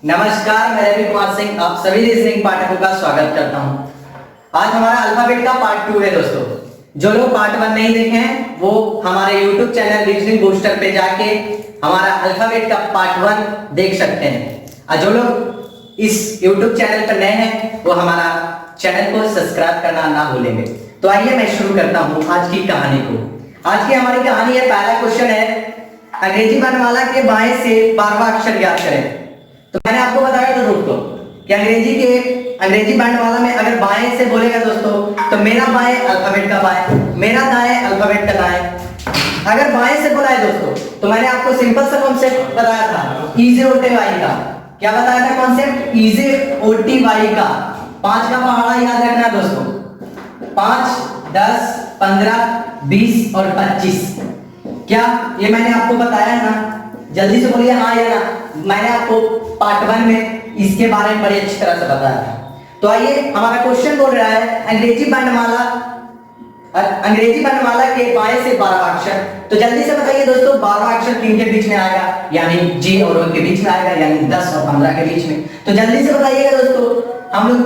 नमस्कार, मैं रवि कुमार सिंह आप सभी रीजनिंग पाठकों का स्वागत करता हूं। आज हमारा अल्फाबेट का पार्ट 2 है दोस्तों। जो लोग पार्ट 1 नहीं देखे हैं वो हमारे YouTube चैनल रीजनिंग बूस्टर पे जाके हमारा अल्फाबेट का पार्ट 1 देख सकते हैं। और जो लोग इस YouTube चैनल पर नए हैं वो हमारा चैनल को सब्सक्राइब करना ना भूलेंगे। तो आइए मैं शुरू करता हूं आज की कहानी को। आज की हमारी कहानी है, पहला क्वेश्चन है अंग्रेजी वर्णमाला के बाएं से 12वां अक्षर ज्ञात करें। तो मैंने आपको बताया था दोस्तों कि अंग्रेजी वर्णमाला में अगर बाएं से बोलेगा दोस्तों तो मेरा बाएं अल्फाबेट का बाएं, मेरा दाएं अल्फाबेट का दाएं। अगर बाएं से बोला है दोस्तों तो मैंने आपको सिंपल सा कॉन्सेप्ट बताया था इजी ओटी वाई का। क्या बताया था कॉन्सेप्ट? इजी ओटी वाई का। 5 का पहाड़ा याद रखना दोस्तों, 5, 10, 15, 20 और 25। क्या ये मैंने आपको बताया है ना? जल्दी से बोलिए हाँ या ना। मैंने आपको पार्ट 1 में इसके बारे में बड़ी अच्छी तरह से बताया था। तो आइए हमारा क्वेश्चन बोल रहा है अंग्रेजी वर्णमाला के बाएं से 12वां अक्षर। तो जल्दी से बताइए दोस्तों 12वां अक्षर किन के बीच में आएगा? यानी जी और ओ के बीच में आएगा, यानी 10 और 15 के बीच में। तो जल्दी से बताइएगा दोस्तों, हम लोग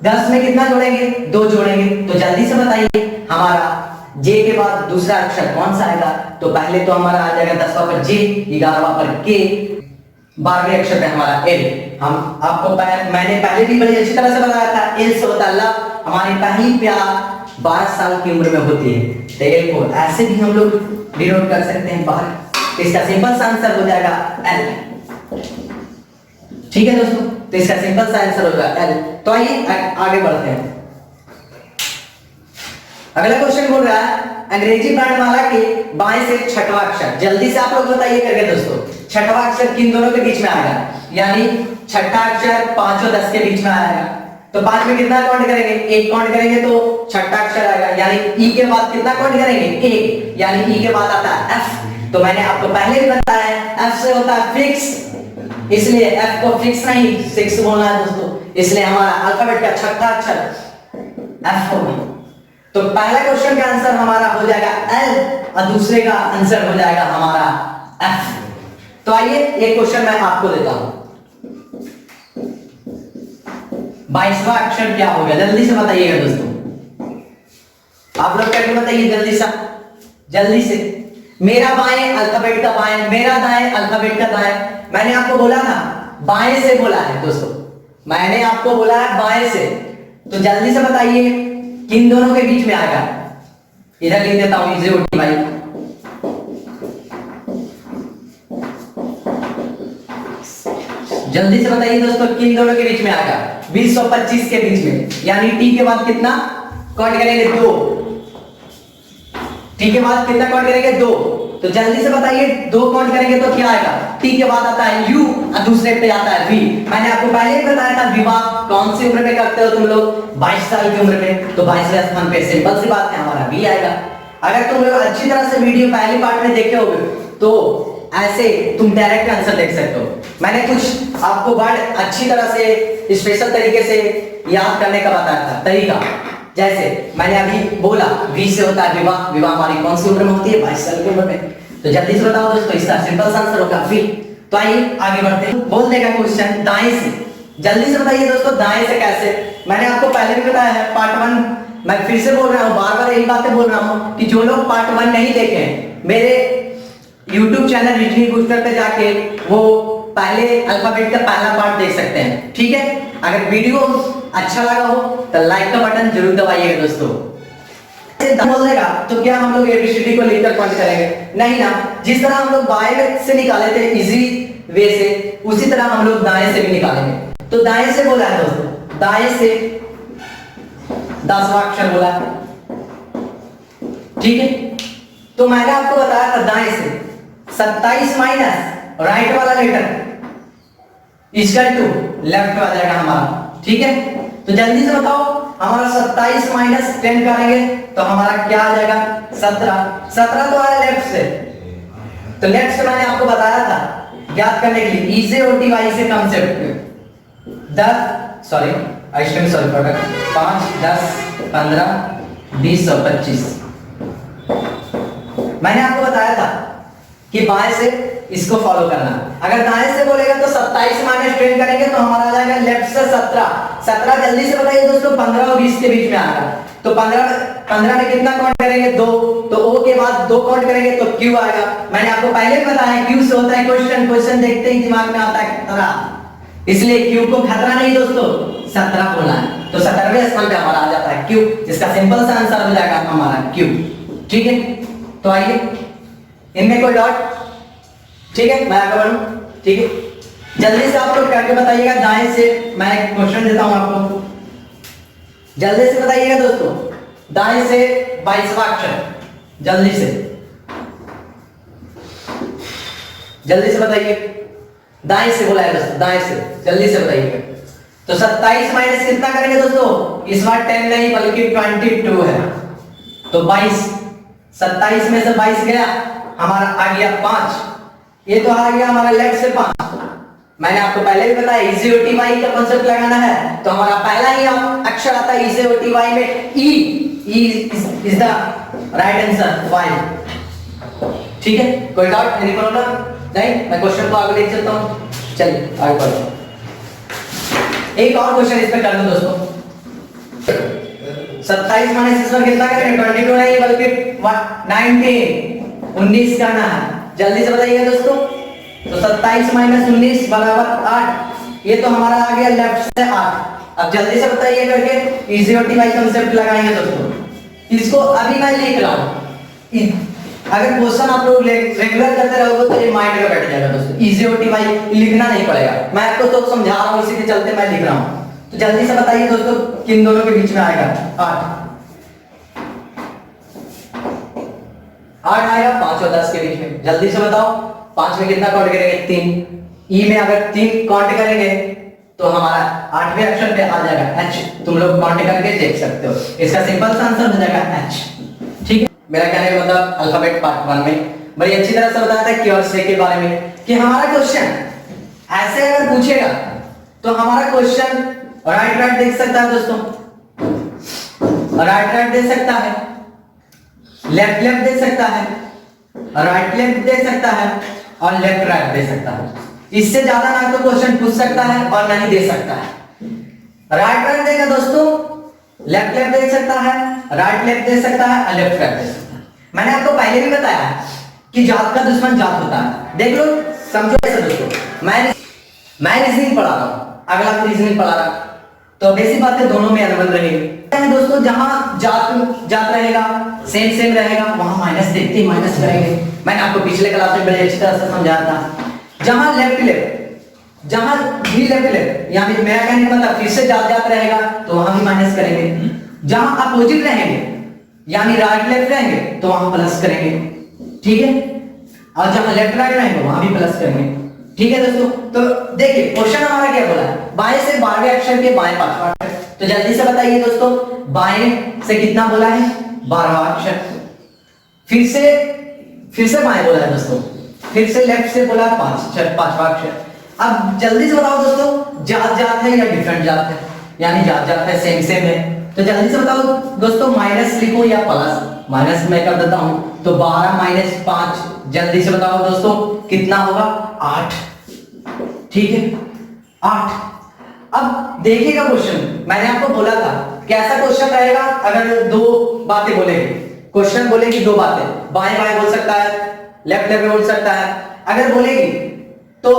10 में कितना जोड़ेंगे? 2 जोड़ेंगे। तो जल्दी से बताइए हमारा जे के बाद दूसरा अक्षर कौन सा आएगा? तो पहले तो हमारा आ जाएगा 10वां पर जे, 11वां पर के, 12वें अक्षर पे हमारा एल। हम आपको मैंने पहले भी बड़ी अच्छी तरह से बताया था एल से होता है लव। हमारी पहली प्यार 12 साल की उम्र में होती है। तो एल को ऐसे भी हम लोग डिनोट कर सकते हैं बाहर। तो इसका सिंपल सा आंसर हो जाएगा एल। ठीक है दोस्तों, तो इसका सिंपल सा आंसर होगा एल। तो आइए आगे बढ़ते हैं। अगला क्वेश्चन बोल रहा है अंग्रेजी वर्णमाला के बाएं से 6वां अक्षर। जल्दी से आप लोग बताइए करके दोस्तों, 6वां अक्षर किन दोनों के बीच में आएगा? यानी 6ठा अक्षर 5 और 10 के बीच में आएगा। तो 5 में कितना काउंट करेंगे? 1 काउंट करेंगे तो 6ठा अक्षर आएगा। यानी ई के बाद कितना काउंट करेंगे? 1। यानी ई के बाद आता है एफ। तो मैंने आपको पहले भी बताया है एफ से होता है फिक्स, इसलिए एफ को फिक्स नहीं 6 बोलना है दोस्तों। इसलिए हमारा अल्फाबेट का 6ठा अक्षर एफ होगा। तो पहला क्वेश्चन का आंसर हमारा हो जाएगा एल और दूसरे का आंसर हो जाएगा हमारा एफ। तो आइए एक क्वेश्चन मैं आपको देता हूं। 22वां अक्षर क्या होगा? जल्दी से बताइएगा दोस्तों, आप लोग करके बताइए जल्दी से। मेरा बाएं अल्फाबेट का बाएं, मेरा दाएं अल्फाबेट का दाएं। मैंने आपको बोला ना बाएं से बोला है दोस्तों, मैंने आपको बोला है बाएं से। तो जल्दी से बताइए किन दोनों के बीच में आएगा? इधर लिख देता हूं इजी ओटी वाई। जल्दी से बताइए दोस्तों किन दोनों के बीच में आएगा? 20 और 25 के बीच में। यानी टी के बाद कितना काउंट करेंगे? 2। टी के बाद कितना काउंट करेंगे? 2। तो जल्दी से बताइए 2 काउंट करेंगे तो क्या आएगा? टी के बाद आता है यू और दूसरे पे आता है वी। मैंने आपको पहले ही बताया था विवाह कौन सी उम्र में करते हो तुम लोग? 22 साल की उम्र में। तो 22वें स्थान पे सिंपल सी बात है हमारा वी आएगा। अगर तुम लोग अच्छी तरह से वीडियो पहली पार्ट में देखे होगे तो ऐसे तुम डायरेक्ट आंसर देख सकते हो। मैंने कुछ आपको वर्ड अच्छी तरह से स्पेशल तरीके से याद करने का बताया था तरीका। जैसे मैंने अभी बोला वी से होता है विवाह, विवाह हमारी कौन सी उम्र में होती है? 22 साल की उम्र में। तो जल्दी से बताओ दोस्तों, इसका सिंपल सा आंसर होगा वी। तो आइए आगे बढ़ते हैं। बोल देगा क्वेश्चन दाएं से। जल्दी से बताइए दोस्तों दाएं से कैसे? मैंने आपको पहले भी बताया है पार्ट 1, मैं फिर से बोल रहा हूं, बार-बार यही बातें बोल रहा हूं कि जो लोग पार्ट 1 नहीं देखे हैं मेरे YouTube चैनल रीजनिंग बूस्टर पे जाके वो पहले अल्फाबेट का पहला पार्ट देख सकते हैं। ठीक है, अगर वीडियो अच्छा लगा हो तो लाइक का बटन जरूर दबाइएगा दोस्तों। बोल देगा तो क्या हम लोग एबीसीडी को लिखकर काउंट करेंगे? नहीं ना। जिस तरह हम लोग बाएं से निकाले थे इजी वे से, उसी तरह हम लोग दाएं से भी निकालेंगे। तो दाएं से बोला है दोस्तों, दाएं से 10वां अक्षर बोला है। ठीक है, तो मैंने आपको बताया था दाएं से 27 माइनस राइट वाला लेटर इक्वल टू लेफ्ट आ जाएगा हमारा। ठीक है, तो जल्दी से बताओ हमारा 27 माइनस 10 करेंगे तो हमारा क्या आ जाएगा? 17। 17 तो आया लेफ्ट से। तो लेफ्ट से मैंने आपको बताया था ज्ञात करने के लिए इजी ओटी वाई से कॉन्सेप्ट 5, 10, 15, 20 और 25। मैंने आपको बताया था कि बाएं से इसको फॉलो करना। अगर दाएं से बोलेगा तो 27 माइनस 10 करेंगे तो हमारा आ जाएगा लेफ्ट से 17। 17 जल्दी से बताइए दोस्तों, 15 और 20 के बीच में आएगा। तो 15 में कितना काउंट करेंगे? 2। तो ओ के बाद 2 काउंट करेंगे तो क्यू आएगा। मैंने आपको पहले भी बताया क्यू से होता है क्वेश्चन, क्वेश्चन देखते ही दिमाग में आता है खतरा, इसलिए क्यू को खतरा नहीं दोस्तों 17 बोला है। तो 17वें स्थान पे हमारा आ जाता है क्यू, जिसका सिंपल सा आंसर हो जाएगा हमारा क्यू। ठीक है, तो आइए इनमें कोई डॉट, ठीक है मैं आगे बढ़ूं। ठीक है, जल्दी से आप लोग करके बताइएगा। दाएं से मैं एक क्वेश्चन देता हूं आपको, जल्दी से बताइएगा दोस्तों। दाएं से 22वां अक्षर, जल्दी से बताइए। दाएं से बोला है दोस्तों, दाएं से जल्दी से बताइएगा। तो 27 माइनस कितना करेंगे दोस्तों? इस बार 10 नहीं बल्कि 22 है। तो 22, 27 में से 22 गया, हमारा आ गया 5। ये तो आ गया हमारा लेफ्ट से 5। मैंने आपको पहले भी बताया EZOTY का कांसेप्ट लगाना है, तो हमारा पहला ही अक्षर आता है EZOTY में E is the right answer 5। ठीक है, कोई डाउट? Any problem? नहीं, मैं क्वेश्चन को आगे ले चलता हूं। चलिए आगे बढ़ो। एक और क्वेश्चन इस पे कर दो दोस्तों। 27 माइनस इस पर कितना करेंगे? 22 नहीं बल्कि 19 करना है। जल्दी से बताइएगा दोस्तों। तो 27 माइनस 19 बराबर 8। ये तो हमारा आ गया लेफ्ट से 8। अब जल्दी से बताइए करके EZOTY कांसेप्ट लगाएंगे दोस्तों। इसको अभी मैं लिख रहा हूं, अगर क्वेश्चन आप लोग रेगुलर करते रहोगे तो ये माइंड में बैठ जाएगा दोस्तों। EZOTY लिखना नहीं पड़ेगा, मैं आपको तो समझा रहा हूं, इसी के चलते मैं लिख रहा हूं। तो जल्दी से बताइए दोस्तों किन दोनों के बीच में आएगा? 8 आएगा 5 और 10 के बीच में। जल्दी से बताओ, 5 में कितना काउंट करेंगे? 3। ई में अगर 3 काउंट करेंगे तो हमारा 8वें अक्षर पे आ जाएगा H। तुम लोग काउंट करके देख सकते हो, इसका सिंपल सा आंसर हो जाएगा H। ठीक है, मेरा कहने का मतलब अल्फाबेट पार्ट 1 में बड़ी अच्छी तरह से बताया था कि और से के बारे में, कि हमारा क्वेश्चन ऐसे अगर पूछेगा तो हमारा क्वेश्चन राइट देख सकता है दोस्तों, राइट दे सकता है, लेफ्ट दे सकता है, राइट दे सकता है और लेफ्ट राइट दे सकता है। इससे ज्यादा ना तो क्वेश्चन पूछ सकता है और ना ही दे सकता है। राइट देगा दोस्तों, लेफ्ट दे सकता है, राइट दे सकता है और लेफ्ट राइट दे सकता है। मैंने आपको पहले भी बताया कि जात का दुश्मन जात होता है। देख लो, समझो ऐसा दोस्तों। मैं रीजनिंग पढ़ा रहा हूं, अगला रीजनिंग पढ़ा रहा, तो बेसिक बातें दोनों में अनबन रहेगी दोस्तों। जहां जात रहेगा, सेम रहेगा, वहां माइनस देखते ही माइनस करेंगे। मैंने आपको पिछले क्लास में बड़े अच्छी तरह से समझाया था। जहां जहां भी लेफ्ट यानी मेरा कहने का मतलब फिर से जात रहेगा तो वहां भी माइनस करेंगे। जहां अपोजिट रहेंगे यानी राइट लेफ्ट रहेंगे तो वहां प्लस करेंगे। ठीक है, और जहां लेफ्ट राइट रहेंगे वहां भी प्लस करेंगे। ठीक है दोस्तों, तो देखिए क्वेश्चन हमारा क्या बोला है? बाएं से 12वें अक्षर के बाएं 5वां अक्षर। तो जल्दी से बताइए दोस्तों, बाएं से कितना बोला है? 12वां अक्षर। फिर से बाएं बोला है दोस्तों, फिर से लेफ्ट से बोला 5वां अक्षर। अब जल्दी से बताओ दोस्तों, जात है या डिफरेंट जात है? यानी जात है, सेम है। तो जल्दी से बताओ दोस्तों, माइनस लिखो या प्लस? माइनस मैं कर देता हूं, तो 12 माइनस 5, जल्दी से बताओ दोस्तों कितना होगा? 8। ठीक है, 8। अब देखिएगा क्वेश्चन, मैंने आपको बोला था कैसा क्वेश्चन रहेगा। अगर 2 बातें बोलेगी, क्वेश्चन बोलेगी 2 बातें, बाएं बाएं बोल सकता है, लेफ्ट बोल सकता है। अगर बोलेगी तो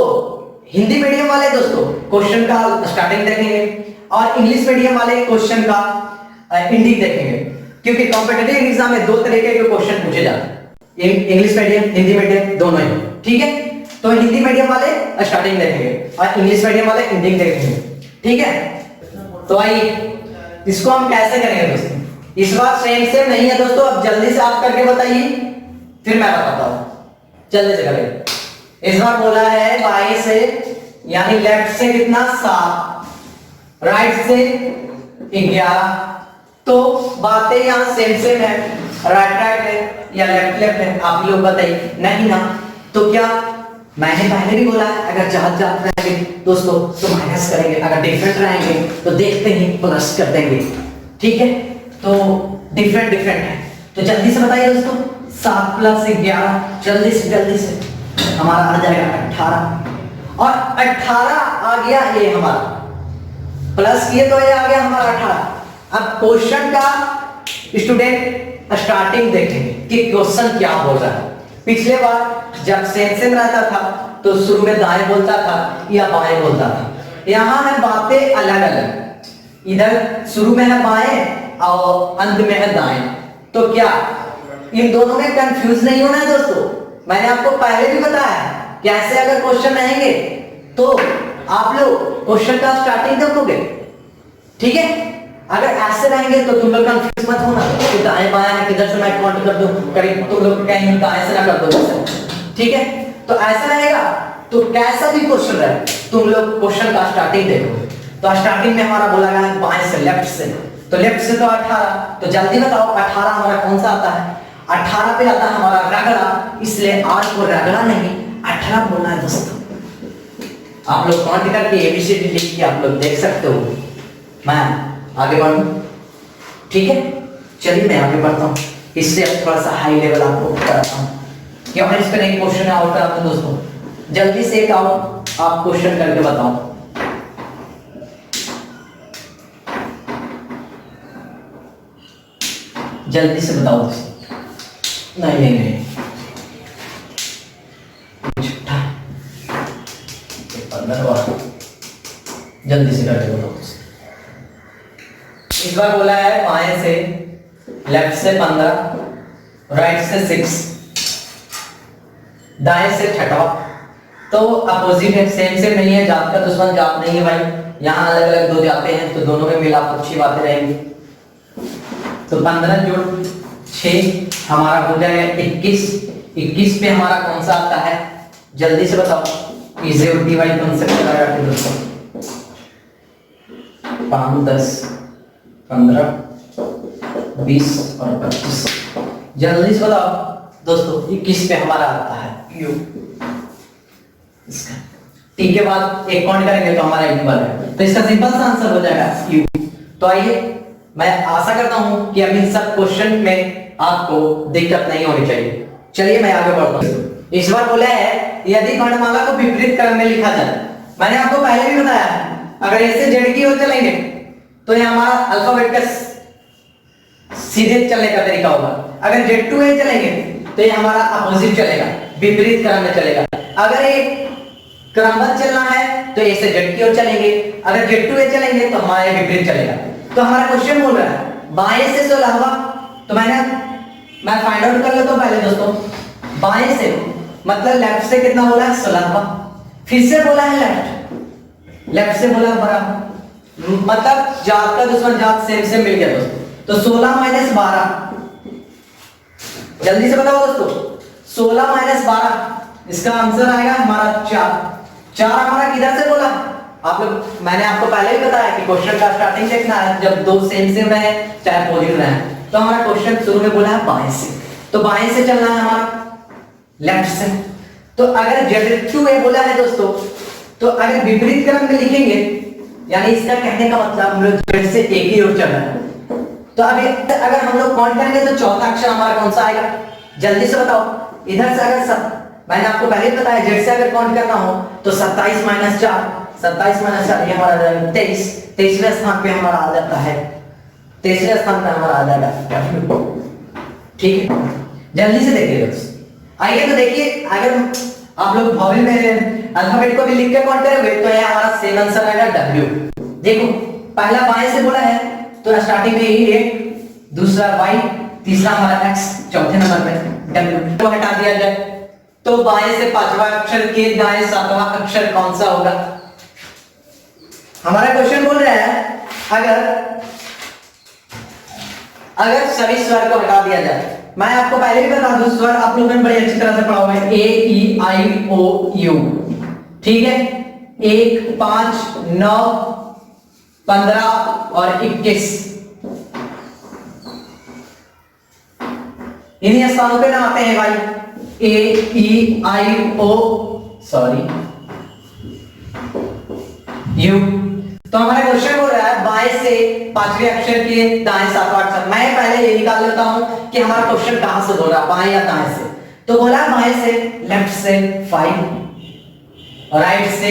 हिंदी मीडियम वाले दोस्तों क्वेश्चन का स्टार्टिंग देखेंगे और इंग्लिश मीडियम वाले क्वेश्चन का एंडिंग देखेंगे, क्योंकि कॉम्पिटिटिव एग्जाम में 2 तरीके के क्वेश्चन पूछे जाते हैं, इंग्लिश मीडियम, हिंदी मीडियम, दोनों ही। ठीक है, तो हिंदी मीडियम वाले स्टार्टिंग देखेंगे और इंग्लिश मीडियम वाले एंडिंग देखेंगे। ठीक है, तो आइए इसको हम कैसे करेंगे दोस्तों? इस बार सेम नहीं है दोस्तों। अब जल्दी से आप करके बताइए, फिर मैं बताता हूं। जल्दी से करेंगे। इस बार बोला है बाएं से यानी लेफ्ट से कितना? 7, राइट से 11। तो बातें यहां सेम है, राइट है या लेफ्ट है, आप लोग बताइए। नहीं ना, तो क्या मैंने पहले भी बोला है, अगर जात रहेंगे दोस्तों तो माइनस करेंगे, अगर डिफरेंट रहेंगे तो देखते ही प्लस कर देंगे। ठीक है, तो डिफरेंट है। तो जल्दी से बताइए दोस्तों, 7 + 11, जल्दी से हमारा आ जाएगा 18 और 18 आ गया ये हमारा, प्लस किए तो ये आ गया हमारा 18। अब क्वेश्चन का स्टूडेंट स्टार्टिंग देखेंगे कि क्वेश्चन क्या बोल रहा है। पिछले बार जब सेम रहता था तो शुरू में दाएं बोलता था या बाएं बोलता था, यहाँ है बातें अलग अलग, इधर शुरू में है बाएं और अंत में है दाएं। तो क्या इन दोनों में कंफ्यूज नहीं होना है दोस्तों। मैंने आपको पहले भी बताया कि ऐसे अगर क्वेश्चन रहेंगे तो आप लोग क्वेश्चन का स्टार्टिंग देखोगे, ठीक है। अगर ऐसे रहेंगे तो तुम लोग कंफ्यूज मत होना कि दाएं बाएं किधर से मैं काउंट कर दूं, करीब तुम लोग कहीं दाएं से ना कर दो, ठीक है। तो ऐसा रहेगा तो कैसा भी क्वेश्चन रहे तुम लोग क्वेश्चन का स्टार्टिंग देखोगे। तो स्टार्टिंग में हमारा बोला गया है बाएं से, लेफ्ट से, तो लेफ्ट से तो 18, तो जल्दी बताओ 18 हमारा कौन सा आता है। 18 पे आता है हमारा रगड़ा, इसलिए आज को रगड़ा नहीं 18 बोलना है दोस्तों। आप लोग काउंट करके एबीसीडी लिख के आप लोग देख सकते हो। मैं आगे बढ़ूं, ठीक है। चलिए मैं आगे बढ़ता हूं, इससे थोड़ा सा हाई लेवल आपको कराता हूं कि और इस पे नहीं क्वेश्चन आउट कराता हूं दोस्तों। जल्दी से एक आउट आप क्वेश्चन करके बताओ। जल्दी से बताओ दोस्तों। नहीं नहीं नहीं छठा 15 जल्दी से करके बताओ। इस बार बोला है बाएं से, लेफ्ट से 15, राइट से 6, दाएं से 6। तो अपोजिट है, सेम नहीं है, जात का दुश्मन जात नहीं है भाई। यहाँ अलग अलग दो जाते हैं तो दोनों में मिला अच्छी बातें रहेंगी। तो 15 जोड़ 6 हमारा हो जाएगा 21। 21 पे हमारा कौन सा आता है, जल्दी से बताओ। इजी और डीवाई कॉन्सेप्ट लगा के दोस्तों। 5 10 15 20 और 25, जल्दी से बताओ दोस्तों। 21 पे हमारा आता है यू, इसका टी के बाद एक काउंट करेंगे तो हमारा एक बार है, तो इसका सिंपल सा आंसर हो जाएगा यू। तो आइए, मैं आशा करता हूं कि अब इन सब क्वेश्चन में आपको दिक्कत नहीं होनी चाहिए। चलिए मैं आगे बढ़ता हूं। इस बार बोला है यदि वर्णमाला को विपरीत क्रम में लिखा जाए। मैंने आपको पहले भी बताया अगर ऐसे जेड की ओर चलेंगे तो ये हमारा अल्फाबेट का सीधे चलने का तरीका होगा। अगर जेड टू ए चलेंगे तो ये हमारा अपोजिट चलेगा, विपरीत क्रम में चलेगा। अगर ये क्रमबद्ध चलना है तो ऐसे जेड की ओर चलेंगे, अगर जेड टू ए चलेंगे तो हमारे विपरीत चलेगा। तो हमारा क्वेश्चन बोल रहा है बाएं से 16, तो मैं फाइंड आउट कर लेता हूं पहले दोस्तों। बाएं से मतलब लेफ्ट से कितना बोला है 16, फिर से बोला है लेफ्ट से बोला बराबर, मतलब जात का दुश्मन जात सेम मिल गया दोस्तों। तो 16 - 12, जल्दी से बताओ दोस्तों। 16 - 12 इसका आंसर आएगा हमारा 4। हमारा किधर से बोला आप लोग, मैंने आपको पहले भी बताया कि क्वेश्चन का स्टार्टिंग देखना है जब दो सेम रहे चाहे अपोजिट रहे। तो हमारा क्वेश्चन शुरू में बोला है बाएं से, तो बाएं से चलना है हमारा लेफ्ट से। तो अगर Z2A बोला है दोस्तों, तो अगर विपरीत क्रम में लिखेंगे यानी इसका कहने का मतलब हम लोग Z से एक ही ओर चल रहे हैं। तो अभी अगर हम लोग काउंट करेंगे तो चौथा अक्षर हमारा कौन सा आएगा, जल्दी से बताओ। इधर से अगर मैंने आपको पहले बताया Z से अगर काउंट करना हो तो 27 - 4, 27 - 4 ये हमारा 23। 23वें स्थान पे हमारा आ जाता है, 23वें स्थान पे हमारा आ जाएगा, ठीक है। जल्दी से देखिए दोस्तों। आइए तो देखिए, अगर आप लोग वॉवेल में अल्फाबेट को भी लिख के काउंट करेंगे तो ये हमारा सेम आंसर आएगा W। देखो पहला बाएं से बोला है तो स्टार्टिंग में ही एक, दूसरा Y, तीसरा हमारा X, चौथे नंबर पे W को हटा दिया जाए तो बाएं से पांचवा अक्षर के दाएं सातवां अक्षर कौन सा होगा। हमारा क्वेश्चन बोल रहा है अगर सभी स्वर को हटा दिया जाए। मैं आपको पहले भी बता दूं स्वर आप लोगों ने बड़ी अच्छी तरह से पढ़ा हुआ है, A-E-I-O-U, ठीक है। 1 5 9 15 और 21 इन्हीं स्थानों पे ना आते हैं भाई। A-E-I-O U। तो हमारा क्वेश्चन बोल रहा है बाएं से पांचवें अक्षर के दाएं सातवां अक्षर। मैं पहले ये निकाल लेता हूं कि हमारा क्वेश्चन कहां से बोल रहा है, बाएं या दाएं से। तो बोला बाएं से लेफ्ट से 5 और राइट से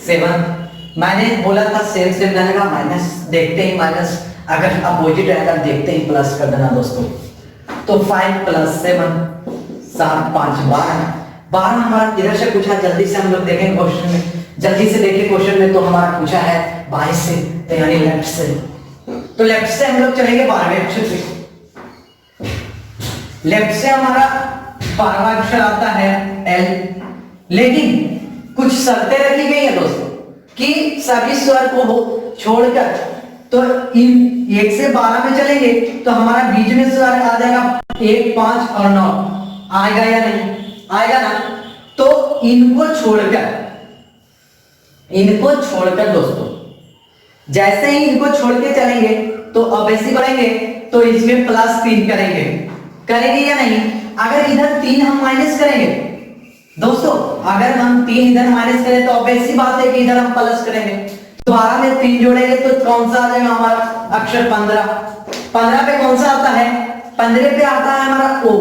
7। मैंने बोला था सेम सेम रहने का, माइनस देखते ही माइनस, अगर अपोजिट रहेगा देखते ही प्लस कर देना दोस्तों। तो 5 + 7 7 5 12 हमारा इधर से पूछा। जल्दी से हम लोग देखें क्वेश्चन में, जल्दी से देखिए क्वेश्चन में। तो हमारा पूछा है बाएं से, तो यानी लेफ्ट से। तो लेफ्ट से हम लोग चलेंगे 12वें अक्षर से। लेफ्ट से हमारा 12वां अक्षर आता है L, लेकिन कुछ शर्तें रखी गई है दोस्तों कि सभी स्वर को छोड़कर, तो इन 1 से 12 में चलेंगे तो हमारा बीच में स्वर आ जाएगा 1 5 और 9। आएगा या नहीं आएगा ना? तो इनको छोड़कर दोस्तों, जैसे ही इनको छोड़ के चलेंगे तो अब ऐसे करेंगे तो इसमें +3 करेंगे या नहीं? अगर इधर 3 हम माइनस करेंगे दोस्तों, अगर हम 3 इधर माइनस करें तो अब ऐसी बात है कि इधर हम प्लस करेंगे। तो 12 में 3 जोड़ेंगे तो कौन सा आ जाएगा हमारा अक्षर 15। 15 पे कौन सा आता है? 15 पे आता है हमारा O।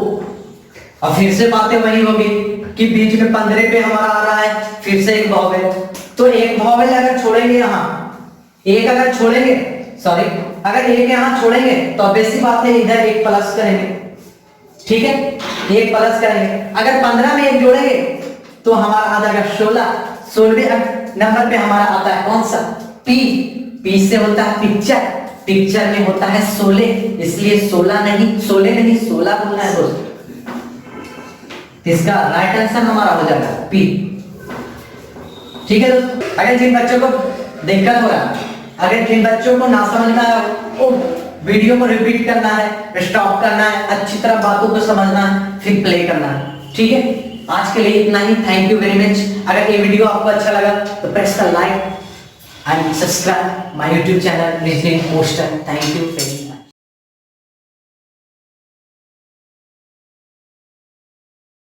और फिर से बातें वही होगी कि बीच में 15 पे हमारा आ रहा है फिर से एक वॉवेल। तो एक वॉवेल अगर छोड़ेंगे यहाँ, एक अगर छोड़ेंगे, सॉरी, अगर एक यहाँ छोड़ेंगे तो अब ऐसी बात है इधर एक प्लस करेंगे, ठीक है, एक प्लस करेंगे। अगर 15 में एक जोड़ेंगे तो हमारा आ जाएगा 16। 16वें नंबर पे हमारा आता है कौन सा? P। P से होता है पिक्चर, पिक्चर में होता है 16, इसलिए 16 नहीं 16 बोलना है दोस्तों। इसका राइट आंसर हमारा हो जाएगा P। ठीक है दोस्तों, अगर जिन बच्चों को दिक्कत हो रहा है, अगर जिन बच्चों को ना समझ में आया वो वीडियो को रिपीट करना है, स्टॉप करना है, अच्छी तरह बातों को समझना है, फिर प्ले करना है। ठीक है, आज के लिए इतना ही। Thank you very much. अगर ये वीडियो आपको अच्छा लगा तो press the like and subscribe my YouTube channel reasoning poster. Thank you.